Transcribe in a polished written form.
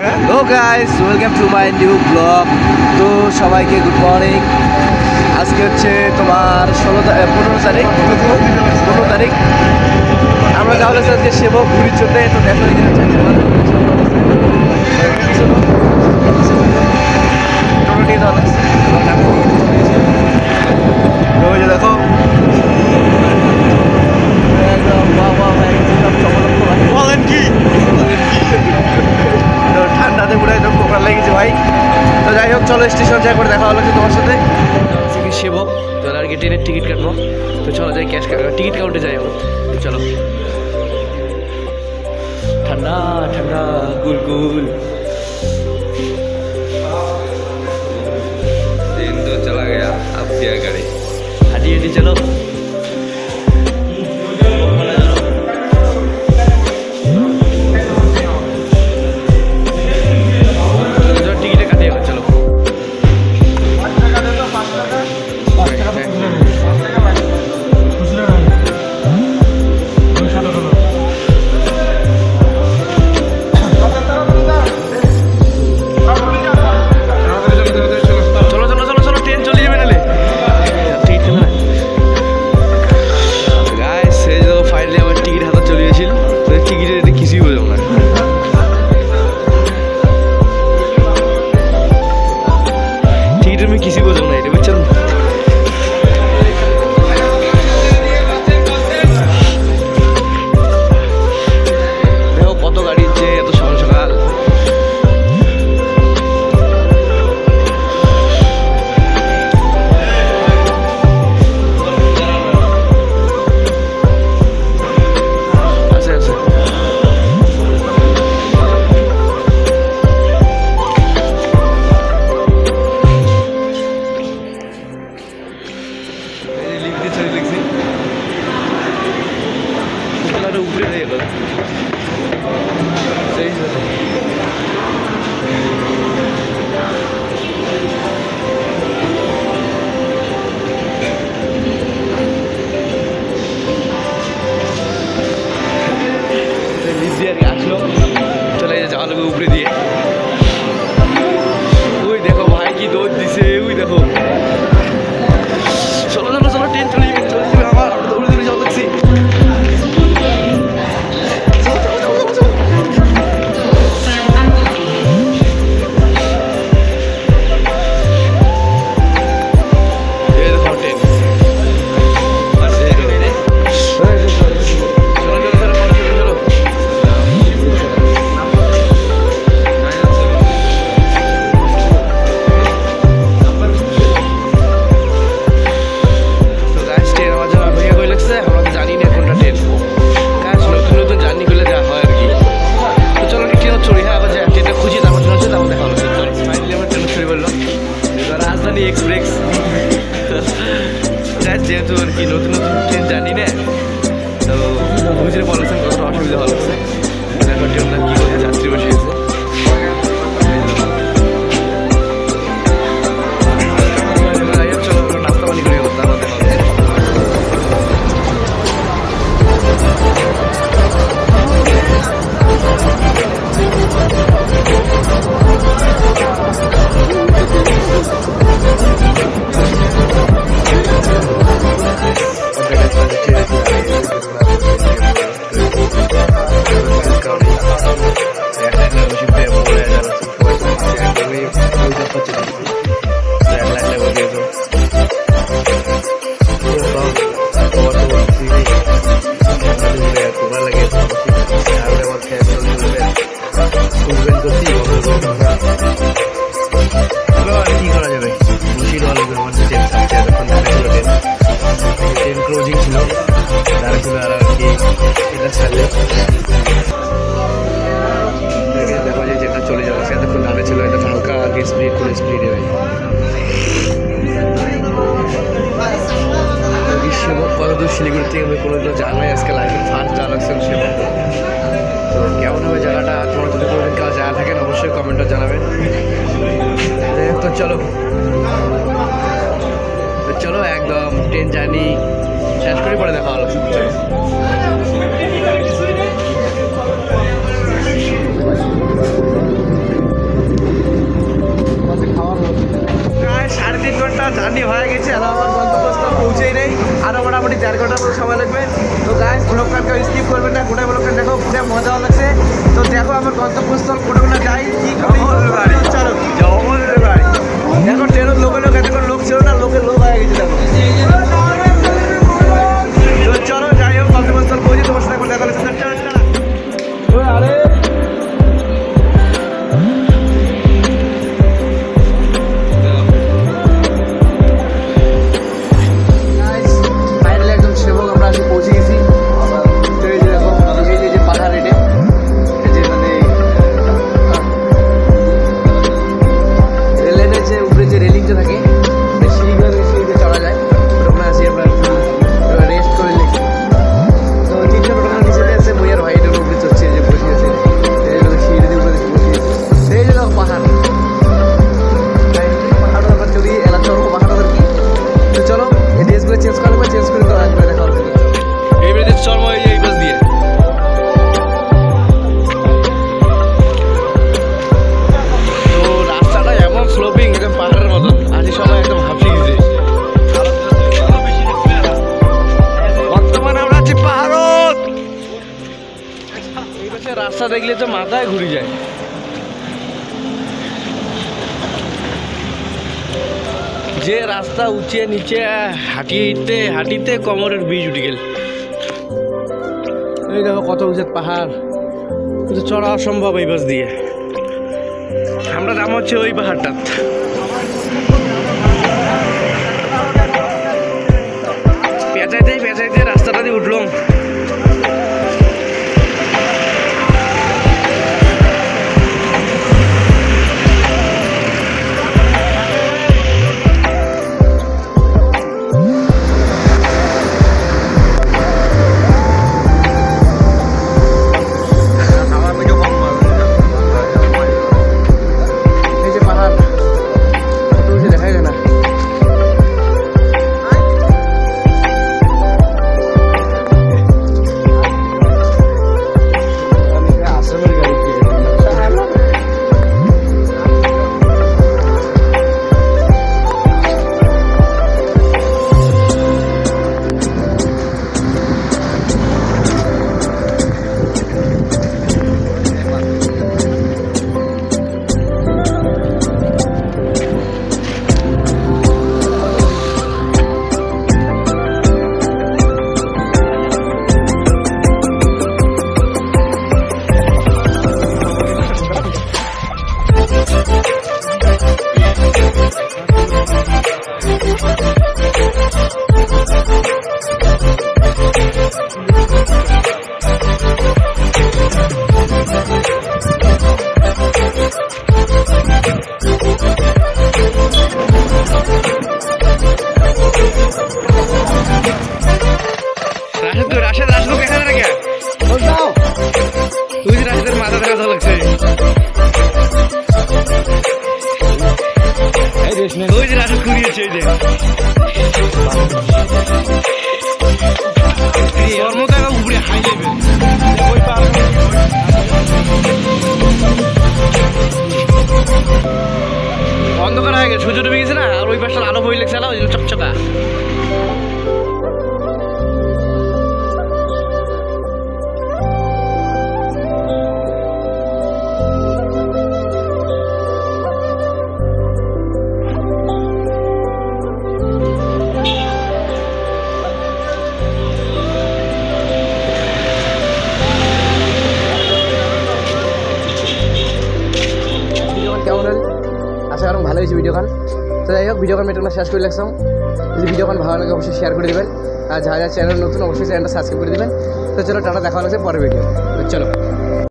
Hello guys, welcome to my new blog. তো সবাইকে good morning. আজকে হচ্ছে তোমার 15 তারিখ। আমরা যাওয়া হচ্ছে আজকে সেবক ঘুরির জন্য। তো দেখো এখানে দেখো বলেন কি ঠান্ডাতে পুরো একদম কোকড়া লেগেছে ভাই। তো যাই হোক, চলো স্টেশন যাই করে দেখা হলো তোমার সাথে। সেবক তো আর কি ট্রেনের টিকিট কাটবো। তো চলো যাই ক্যাশ টিকিট কাউন্টে যাই এখন। চলো, ঠান্ডা ঠান্ডা গুলগুল दिन तो चला गया, अब क्या करें। হাঁটি হাঁটি চলো। টিকিটে কাটে এখন চলো। किसी को जमना है बच्चन। देखो कत गाड़ी एत सकाल सकाल। चले जावा लोग ऊपरे दिए। ওই দেখো ভাই কি দৌড় দিছে, ওই দেখো। চলো চলো চলো, ট্রেন চলে যাবে আমার। দৌড়ে দৌড়ে যাওয়া দেখছি। एक्सप्रेस जेहेतु और कि नतून नतून ट्रेन जानी ना, तो बुझे पड़े कत असुविधा हल देखो ट्रेन कि यात्री बसे चलो नास्ता पानी कर ক্লোজিং ছিল, যারা ছিল আর কি এটা ছাড়লে দেখো যে যেটা চলে যাবে সে এতক্ষণ ডানে ছিল, এটা হালকা আগে স্পিড করে স্পিড হবে। সেবক কত দূর শিলিগুড়ি থেকে আমি কোনোদিনও জানাই, আজকে লাইফে ফার্স্ট যাওয়া লাগছে সেবক। তো কেমন হবে জায়গাটা, তোমরা যদি কোনোদিন কাজ জায়গা থাকেন অবশ্যই কমেন্টে জানাবেন। তো চলো চলো একদম ট্রেন জার্নি শেষ করে পরে দেখা হলো। কোনগুলো যাই কি বাড়ি চলো জঙ্গলের বাড়ি দেখো ট্রেনের লোকের লোক এতক্ষণ লোক ছিল না লোকের লোক হয়ে গেছে দেখো তো চলো যাই হোক গন্তব্যস্থল পৌঁছে তোমার সাথে দেখা হচ্ছে আরে ফাইনালি একদম সেবক আমরা আজকে পৌঁছে গেছি তো এই যে দেখো এই যে পাহাড় রেটে এই যে মানে রেলের যে উপরে যে রেলিংটা থাকে সিঁড়িতে চড়া যায় ওটা আসি আমরা রেস্ট করে নিই তো তিনজন ওটা নিচে আছে বইয়ের ভাই এটার উপরে চড়ছে যে বসে আছে সিঁড়িতে উপরে বসে আছে এই যে দেখো পাহাড় পাহাড়টা আবার চড়ি এলাকা পাহাড় আর কি তো চলো এই ড্রেসগুলো চেঞ্জ করবো চেঞ্জ করে তো আসবে দেখা হবে এইবারে চর্ম এই বাস দিয়ে তো রাস্তাটা এমন স্লোপিং একদম পাহাড়ের মতন আজকে সবাই একদম হাঁপিয়ে গেছে বর্তমানে আমরা আছি পাহাড়ত এই পাশে রাস্তা দেখলে তো মাথায় ঘুরে যায় যে রাস্তা উঁচে নিচে হাঁটিতে হাঁটিতে কোমরের বীজ উঠে গেল এই দেখো কত উঁচু পাহাড় কিন্তু চড়া অসম্ভব এই বাস দিয়ে আমরা নাম হচ্ছে ওই পাহাড়টা পেঁচাইতে রাস্তাটা দিয়ে উঠলাম ওই যে রাশদ ঘুরিয়েছে ওই যে কর্মকার উপরে হাই লেভেল অন্ধকার হয়ে গেছে সূর্য ডুবে গেছে না আর ওই পাশটা আলো বই লেগছে ওই জন্য চকচকা কেমন হল আশা করুন ভালো হয়েছে ভিডিওখান তো যাই হোক ভিডিওখান মেটুনা শেষ করে লাগলাম যদি ভিডিওখান ভালো লাগে অবশ্যই শেয়ার করে দেবেন আর যারা যারা চ্যানেল নতুন অবশ্যই চ্যানেলটা সাবস্ক্রাইব করে দেবেন তো চলো টাটা দেখা হচ্ছে পরের ভিডিও তো চলো